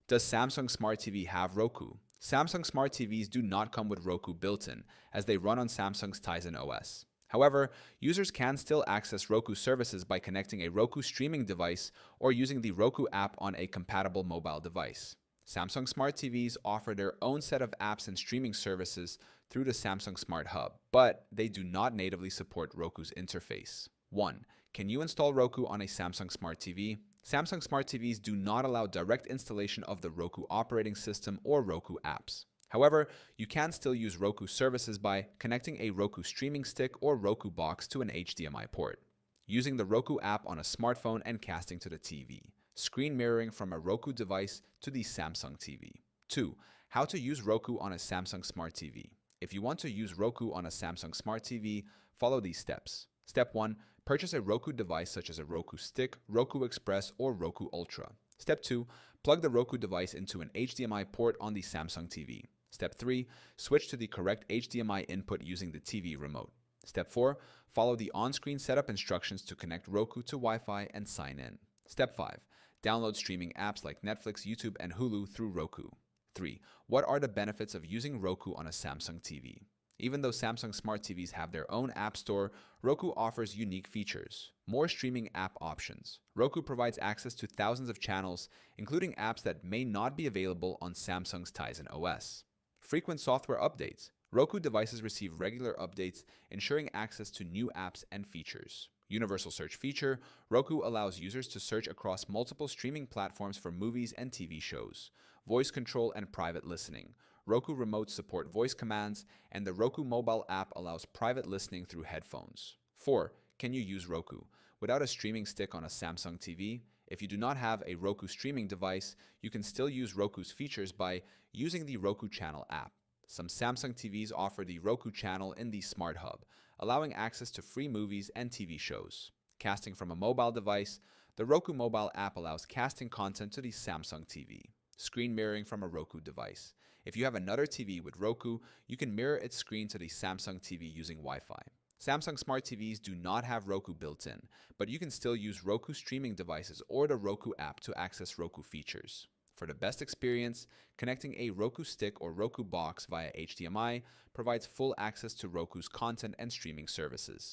Does Samsung Smart TV have Roku? Samsung Smart TVs do not come with Roku built-in, as they run on Samsung's Tizen OS. However, users can still access Roku services by connecting a Roku streaming device or using the Roku app on a compatible mobile device. Samsung Smart TVs offer their own set of apps and streaming services through the Samsung Smart Hub, but they do not natively support Roku's interface. 1. Can you install Roku on a Samsung Smart TV? Samsung Smart TVs do not allow direct installation of the Roku operating system or Roku apps. However, you can still use Roku services by connecting a Roku streaming stick or Roku box to an HDMI port, using the Roku app on a smartphone and casting to the TV, screen mirroring from a Roku device to the Samsung TV. 2. How to use Roku on a Samsung Smart TV. If you want to use Roku on a Samsung Smart TV, follow these steps. Step 1. Purchase a Roku device such as a Roku Stick, Roku Express, or Roku Ultra. Step 2. Plug the Roku device into an HDMI port on the Samsung TV. Step 3. Switch to the correct HDMI input using the TV remote. Step 4. Follow the on-screen setup instructions to connect Roku to Wi-Fi and sign in. Step 5. Download streaming apps like Netflix, YouTube, and Hulu through Roku. 3. What are the benefits of using Roku on a Samsung TV? Even though Samsung Smart TVs have their own app store, Roku offers unique features. More streaming app options. Roku provides access to thousands of channels, including apps that may not be available on Samsung's Tizen OS. Frequent software updates. Roku devices receive regular updates, ensuring access to new apps and features. Universal search feature. Roku allows users to search across multiple streaming platforms for movies and TV shows. Voice control and private listening. Roku remotes support voice commands, and the Roku mobile app allows private listening through headphones. 4. Can you use Roku? Without a streaming stick on a Samsung TV, if you do not have a Roku streaming device, you can still use Roku's features by using the Roku Channel app. Some Samsung TVs offer the Roku Channel in the Smart Hub, allowing access to free movies and TV shows. Casting from a mobile device, the Roku mobile app allows casting content to the Samsung TV. Screen mirroring from a Roku device. If you have another TV with Roku, you can mirror its screen to the Samsung TV using Wi-Fi. Samsung Smart TVs do not have Roku built in, but you can still use Roku streaming devices or the Roku app to access Roku features. For the best experience, connecting a Roku stick or Roku box via HDMI provides full access to Roku's content and streaming services.